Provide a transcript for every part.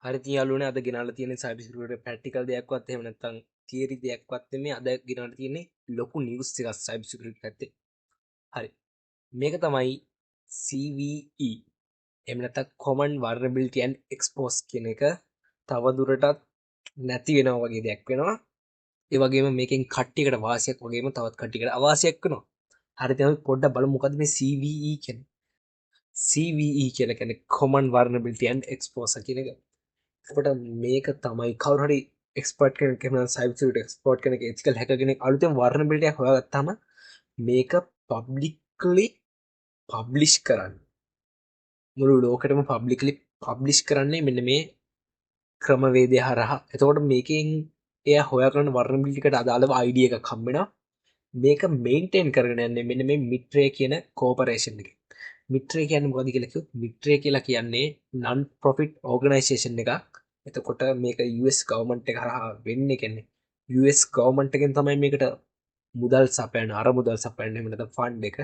හරි ඉතින් යාළුවනේ අද ගෙනාලා තියෙන සයිබර් සිකියුරිටි ප්‍රැක්ටිකල් දෙයක්වත් එහෙම නැත්නම් තියරි දෙයක්වත් නෙමෙයි අද ගෙනාලා තියෙන්නේ ලොකු නිවුස් එකක් සයිබර් සිකියුරිටි පැත්තේ. හරි. මේක තමයි CVE එහෙම නැත්නම් Common Vulnerability and Expose කියන එක තව දුරටත් නැති වෙනවා වගේ දෙයක් වෙනවා. ඒ වගේම මේකෙන් කට්ටියකට වාසියක් වගේම තවත් කට්ටියකට අවාසියක් වෙනවා. හරි ඉතින් අපි පොඩ්ඩක් බලමු මොකද්ද මේ CVE කියන්නේ. CVE කියලා කියන්නේ Common Vulnerability and Exposure කියන එක. එතකොට මේක තමයි කවුරු හරි එක්ස්පර්ට් කෙනෙක් එහෙම නැත්නම් සයිබර් සිකියුරිටි එක්ස්පර්ට් කෙනෙක් එතිකල් හැකර් කෙනෙක් අලුතෙන් වර්නබිලිටි එකක් හොයාගත්තාම මේක පබ්ලික්ලි පබ්ලිෂ් කරන්න. මුළු ලෝකෙටම පබ්ලික්ලි පබ්ලිෂ් කරන්නේ මෙන්න මේ ක්‍රමවේදය හරහා. එතකොට මේකෙන් එයා හොයාගන්න වර්නබිලිටි එකට අදාළව ID එකක් හම්බ වෙනවා. මේක මේන්ටේන් කරගෙන යන්නේ මෙන්න මේ මිට්‍රේ කියන කෝපරේෂන් එකේ. මිට්‍රේ කියන්නේ මොකද්ද කියලා කිව්වොත් මිට්‍රේ කියලා කියන්නේ non profit organization එකක්. එතකොට මේක US ගවර්න්මන්ට් එක හරහා වෙන්නේ කියන්නේ US ගවර්න්මන්ට් එකෙන් තමයි මේකට මුදල් සපයන්නේ අර මුදල් සපයන්නේ එහෙම නැත්නම් ෆන්ඩ් එක.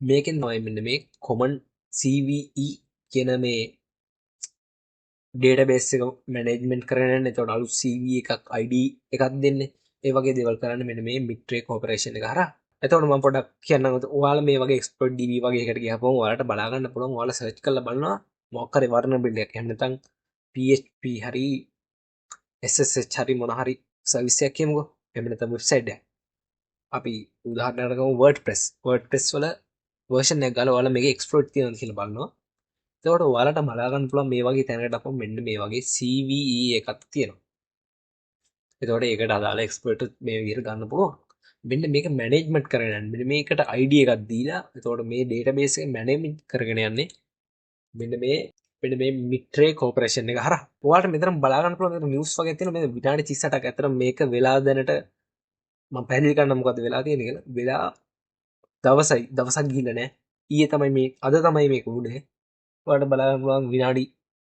මේකෙන් තමයි මෙන්න මේ common CVE කියන මේ ඩේටාබේස් එක මැනේජ්මන්ට් කරගෙන යන්නේ. එතකොට අලුත් CVE එකක් ID එකක් දෙන්නේ. ඒ වගේ දේවල් කරන්නේ මෙන්න මේ මිට්‍රේ කෝපරේෂන් එක හරහා. එතකොට මම පොඩ්ඩක් කියන්නම්. ඔයාලා මේ වගේ එක්ස්පර්ට් DB වගේ එකට ගියපම ඔයාලට බලා ගන්න පුළුවන්. ඔයාලා සර්ච් කරලා බලනවා මොකක් හරි වර්නබිලිටි එකක්. එහෙම නැත්නම් PHP හරි SSH හරි මොන හරි සර්විස් එකක් කියමුකෝ. එහෙම නැත්නම් වෙබ්සයිට් එකක්. අපි උදාහරණයක් ගමු WordPress. WordPress වල version එක ගාලා ඔයාලා මේකේ exploit තියෙනවද කියලා බලනවා. එතකොට ඔයාලට බලා ගන්න පුළුවන් මේ වගේ තැනකට අපම මෙන්න මේ වගේ CVE එකක් තියෙනවා. එතකොට ඒකට අදාළ exploit මේ විදිහට ගන්න පුළුවන්. මෙන්න මේක මැනේජ්මන්ට් කරගෙන යන්නේ. මෙන්න මේකට ID එකක් දීලා එතකොට මේ database එක මැනේජ්මන්ට් කරගෙන යන්නේ මෙන්න මේ මිට්‍රේ කෝපරේෂන් එක හරහා. ඔයාලට මෙතන බලා ගන්න පුළුවන් මෙතන නිවුස් වගේ තියෙනවා. මේ විනාඩි 38ක් අතර මේක වෙලා දැනට මම පැහැදිලි කරන්න මොකද්ද වෙලා තියෙන්නේ කියලා. වෙලා දවසක් ගිහිල්ලා නැහැ. ඊයේ තමයි මේ අද තමයි මේක උනේ. ඔයාලට බලා ගන්න පුළුවන් විනාඩි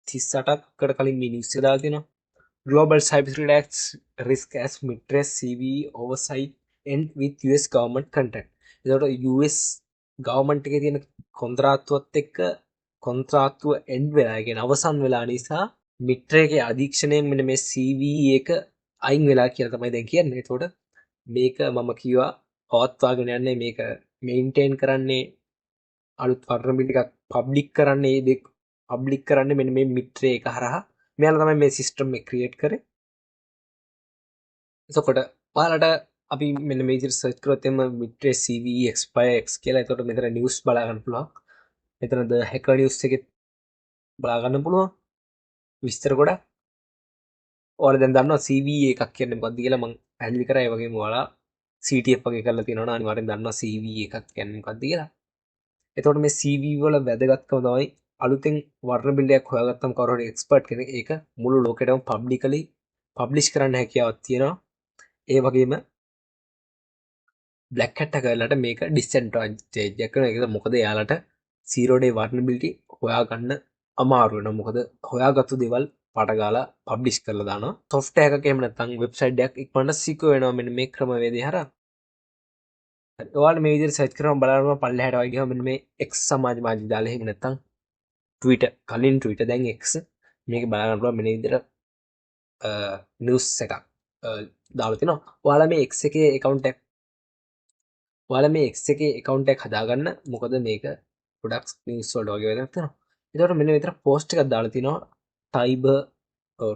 38කට කලින් මේ නිවුස් එක දාලා තියෙනවා. Global cybersecurity acts risk as mistrust CVE oversight end with US government contract. එතකොට US government එකේ තියෙන කොන්ත්‍රාත්තුවත් එක්ක කොන්ත්‍රාත්තුව end වෙලා කියන අවසන් වෙලා නිසා මිට්‍රේගේ අධීක්ෂණයෙන් මෙන්න මේ CVE එක අයින් වෙලා කියලා තමයි දැන් කියන්නේ. එතකොට මේක මම කිව්වා පවත්වාගෙන යන්නේ මේක මේන්ටේන් කරන්නේ අලුත් වර්නබිලිටි එකක් පබ්ලික් කරන්නේ පබ්ලික් කරන්නේ මෙන්න මේ මිට්‍රේ එක හරහා. මෙයාලා තමයි මේ සිස්ටම් එක ක්‍රියේට් කරේ. එතකොට ඔයාලට අපි මෙන්න මේ විදිහට සර්ච් කරොත් එම මිට්‍රේ CVE expire X කියලා. එතකොට මෙතන නිවුස් බලා ගන්න පුළුවන්. මෙතන ද හැකර් නිවුස් එකෙත් බලා ගන්න පුළුවන්. විස්තර ගොඩක්. ඔයාලා දැන් දන්නවා CVE එකක් කියන්නේ මොකක්ද කියලා මම පැහැදිලි කරා. ඒ වගේම ඔයාලා CTF වගේ කරලා තියෙනවා නම් අනිවාර්යෙන් දන්නවා CVE එකක් කියන්නේ මොකක්ද කියලා. එතකොට මේ CVE වල වැදගත්කම තමයි අලුතෙන් වර්නබිලිටි එකක් හොයාගත්තම කවුරු හරි එක්ස්පර්ට් කෙනෙක් ඒක මුළු ලෝකෙටම පබ්ලිකලි පබ්ලිෂ් කරන්න හැකියාවක් තියෙනවා. ඒ වගේම බ්ලැක් හැට් එකලට මේක ඩිස්ඇඩ්වාන්ටේජ් එකක් වෙනවා. ඒක මොකද එයාලට 0 day vulnerability හොයාගන්න අමාරු වෙනවා. මොකද හොයාගත්තු දේවල් පට ගාලා පබ්ලිෂ් කරලා දානවා. software එකක එහෙම නැත්නම් වෙබ්සයිට් එකක් ඉක්මනට secure වෙනවා මෙන්න මේ ක්‍රමවේදය හරහා. ඔයාලා මේ විදිහට සර්ච් කරාම බලන්න පල්ලෙහාට වගේ ගියාම මෙන්න මේ X සමාජ මාධ්‍ය දාලා එහෙම නැත්නම් Twitter කලින් Twitter දැන් X මේක බලන්න පුළුවන් මෙන්න විදිහට නිවුස් එකක් දාලා තිනවා. ඔයාලා මේ X එකේ account එකක් හදාගන්න. මොකද මේක ගොඩක් නිවුස් වලට වගේ වැඩක් තියෙනවා. ඒකට මෙන්න විතර පෝස්ට් එකක් දාලා තිනවා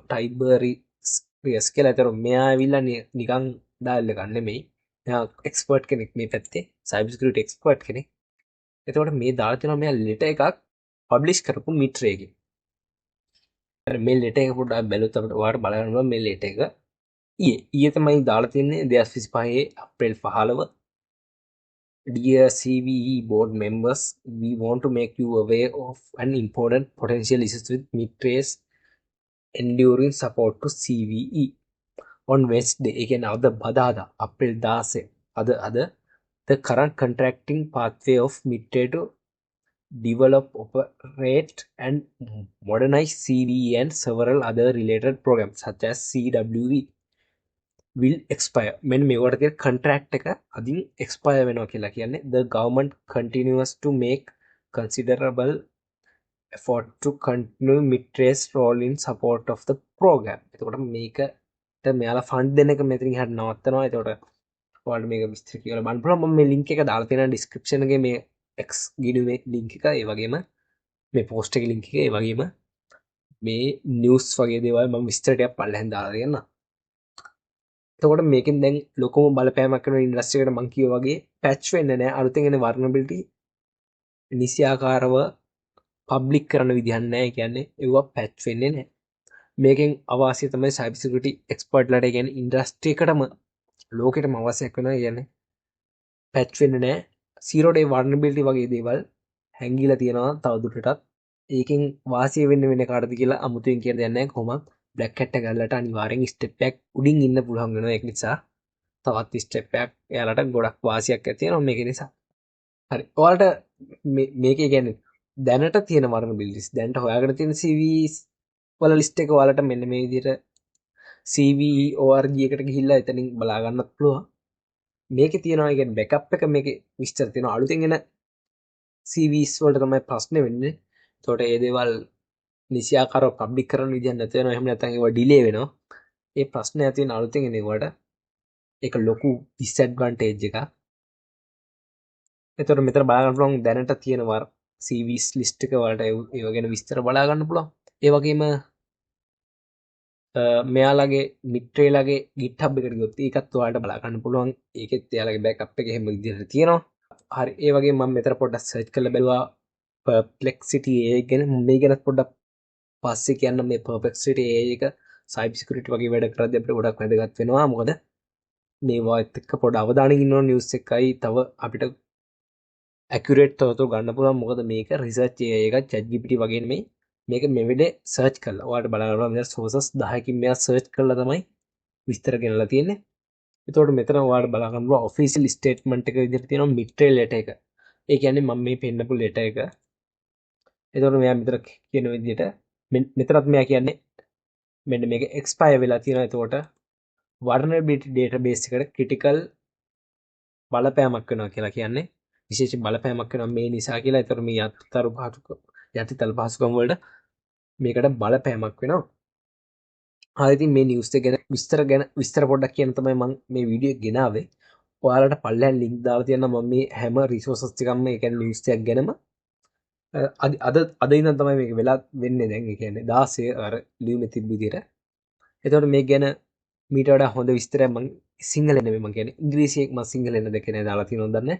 ටයිබරියස් කියලා. ඒතර මෙයා ඇවිල්ලා නිකන් දාලා ගන්න නෙමෙයි. එයා එක්ස්පර්ට් කෙනෙක් මේ පැත්තේ සයිබර් සිකියුරිටි එක්ස්පර්ට් කෙනෙක්. එතකොට මේ දාලා තිනවා මෙයා ලෙටර් එකක් පබ්ලිෂ් කරපු මිට්‍රේ එකේ. මේ ලෙටර් එක පොඩ්ඩක් බැලුවොත් අපිට ඔයාලට බලන්න පුළුවන් මේ ලෙටර් එක ඊයේ තමයි දාලා තින්නේ 2025 අප්‍රේල් 15. Dear CVE board members, we want to make you aware of an important potential issues with Mitra's enduring support to CVE. On Wednesday, again, අද බදාදා අප්‍රේල් 16 අද the current contracting pathway of Mitra to develop, operate and modernize CVE and several other related programs such as CWE will expire. මෙන්න මේවට තියෙන contract එක අදින් expire වෙනවා කියලා කියන්නේ the government continues to make considerable effort to continue mid-race role in support of the program. එතකොට මේකට මෙයාලා ෆන්ඩ් දෙන එක මෙතනින් හරිය නවත්තනවා. එතකොට ඔයාලට මේක විස්තර කියලා බලන්න පුළුවන්. මම මේ ලින්ක් එක දාලා තියෙනවා ඩිස්ක්‍රිප්ෂන් එකේ මේ X ගිණුමේ ලින්ක් එක. ඒ වගේම මේ පෝස්ට් එකේ ලින්ක් එක. ඒ වගේම මේ නිවුස් වගේ දේවල් මම විස්තර ටිකක් පල්ලෙහෙන් දාලා තියෙනවා. එතකොට මේකෙන් දැන් ලොකුම බලපෑමක් කරන ඉන්ඩස්ට්‍රි එකට මම කිව්වා වගේ පැච් වෙන්නේ නැහැ. අලුතෙන් එන වර්නබිලිටි නිසියාකාරව පබ්ලික් කරන විදිහක් නැහැ. ඒ කියන්නේ ඒවා පැච් වෙන්නේ නැහැ. මේකෙන් අවාසිය තමයි සයිබර් සිකියුරිටි එක්ස්පර්ට්ලාට, ඒ කියන්නේ ඉන්ඩස්ට්‍රි එකටම ලෝකෙටම අවශ්‍යයක් වෙනවා. ඒ කියන්නේ පැච් වෙන්නේ නැහැ. zero day vulnerability වගේ දේවල් හැංගිලා තියෙනවා තවදුරටත්. ඒකෙන් වාසිය වෙන්න කාටද කියලා අමුතුවෙන් කියන දෙයක් නැහැ. කොහොමත් බ්ලැක් හැට් එක ගල්ලට අනිවාර්යෙන් ස්ටෙප් එකක් උඩින් ඉන්න පුළුවන් වෙනවා. ඒක නිසා තවත් ස්ටෙප් එකක් එයාලට ගොඩක් වාසියක් ඇති වෙනවා මේක නිසා. හරි. ඔයාලට මේකේ කියන්නේ දැනට තියෙන vulnerabilities දැනට හොයාගෙන තියෙන CVEs වල ලිස්ට් එක ඔයාලට මෙන්න මේ විදිහට CVE org එකට ගිහිල්ලා එතනින් බලා ගන්නත් පුළුවන්. මේකේ තියෙනවා කියන්නේ බෑකප් එක මේකේ විස්තර තියෙනවා. අලුතෙන් එන CVs වලට තමයි ප්‍රශ්නේ වෙන්නේ. ඒතකොට ඒ දේවල් නිසියාකාරව පබ්ලික් කරන විදියක් නැති වෙනවා. එහෙම නැත්නම් ඒවා ඩිලේ වෙනවා. ඒ ප්‍රශ්නේ ඇති වෙන අලුතෙන් එන ඒවාට ඒක ලොකු ඩිස්ඇඩ්වාන්ටේජ් එකක්. එතකොට මෙතන බලා ගන්න පුළුවන් දැනට තියෙන CVs ලිස්ට් එක වලට ඒව ගැන විස්තර බලා ගන්න පුළුවන්. ඒ වගේම මෙයාලගේ මිට්‍රේලගේ GitHub එකට ගියොත් ඒකත් ඔයාලට බලා ගන්න පුළුවන්. ඒකෙත් එයාලගේ බෑකප් එක එහෙම විදිහට තියෙනවා. හරි. ඒ වගේම මම මෙතන පොඩ්ඩක් සර්ච් කරලා බැලුවා perplexity AI ගැන. මේ ගැන පොඩ්ඩක් පස්සේ කියන්න. මේ perplexity AI එක cyber security වගේ වැඩ කරද්දී අපිට ගොඩක් වැදගත් වෙනවා. මොකද මේවාත් එක්ක පොඩ අවධානයෙන් ඉන්න ඕන නිවුස් එකයි තව අපිට ඇකියුරේට් තොරතුරු ගන්න පුළුවන්. මොකද මේක රිසර්ච් AI එක ChatGPT වගේ නෙමෙයි. මේක මේ වෙලේ සර්ච් කරලා ඔයාලට බලන්න පුළුවන්. මෙතන සෝසස් 10කින් මෙයා සර්ච් කරලා තමයි විස්තර ගෙනලා තියෙන්නේ. එතකොට මෙතන ඔයාලට බලා ගන්න පුළුවන් ඔෆිෂියල් ස්ටේට්මන්ට් එක විදිහට තියෙනවා මිට්‍රේල් ලෙටර් එක. ඒ කියන්නේ මම මේ පෙන්නපු ලෙටර් එක. එතකොට මෙයා මෙතන කියන විදිහට මෙතනත් මෙයා කියන්නේ මෙන්න මේක එක්ස්පයර් වෙලා තියෙනවා. එතකොට vulnerability database එකට critical බලපෑමක් වෙනවා කියලා කියන්නේ විශේෂ බලපෑමක් වෙනවා මේ නිසා කියලා. ඒතර මේ යටිතල පහසුකම් වලට මේකට බලපෑමක් වෙනවා. ඉතින් මේ නිවුස් එක ගැන විස්තර පොඩ්ඩක් කියන්න තමයි මම මේ වීඩියෝ එක ගෙනාවේ. ඔයාලට පල්ලෙහාන් ලින්ක් දාලා තියෙනවා මම මේ හැම රිසෝසස් එකක්ම ඒ කියන්නේ නිවුස් එකක් ගැනම අද ඉඳන් තමයි මේක වෙලා වෙන්නේ. දැන් ඒ කියන්නේ 16 අර ලියුමේ තිබ්බ විදිහට. එතකොට මේක ගැන මීට වඩා හොඳ විස්තරයක් මම සිංහලෙන් නෙමෙයි මම කියන්නේ ඉංග්‍රීසියෙන් මම සිංහලෙන් දෙකේ නෑ දාලා තියෙනවද දන්නේ.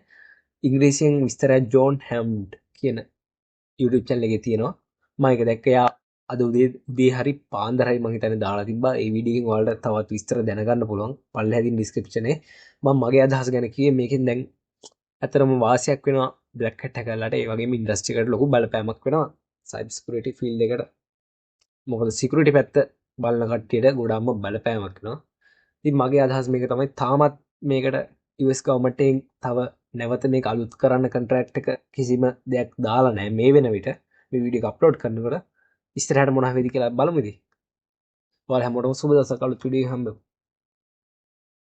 ඉංග්‍රීසියෙන් විස්තරයක් ජෝන් හැම්ඩ් කියන YouTube channel එකේ තියෙනවා. මම ඒක දැක්ක. එයා අද උදේ හරි පාන්දරයි මම හිතන්නේ දාලා තිබ්බා. ඒ වීඩියෝ එකෙන් ඔයාලට තවත් විස්තර දැනගන්න පුළුවන්. පල්ලෙහාදී ඩිස්ක්‍රිප්ෂන් එකේ මම මගේ අදහස ගැන කිව්වේ. මේකෙන් දැන් ඇත්තටම වාසියක් වෙනවා බ්ලැක් හැට් එකලට. ඒ වගේම ඉන්ඩස්ට්‍රි එකට ලොකු බලපෑමක් වෙනවා සයිබර් සිකියුරිටි ෆීල්ඩ් එකට. මොකද සිකියුරිටි පැත්ත බලන කට්ටියට ගොඩාක්ම බලපෑමක් වෙනවා. ඉතින් මගේ අදහස් මේක තමයි. තාමත් මේකට US ගවර්න්මන්ට් එකෙන් තව නැවත මේක අලුත් කරන්න කොන්ට්‍රැක්ට් එක කිසිම දෙයක් දාලා නැහැ මේ වෙන විට. මේ වීඩියෝ එක අප්ලෝඩ් කරනකොට ඉස්සරහට මොනවා වෙයිද කියලා බලමු ඉතින්. ඔයාලා හැමෝටම සුබ දවසක්. අලුත් වීඩියෝ එක හම්බෙමු.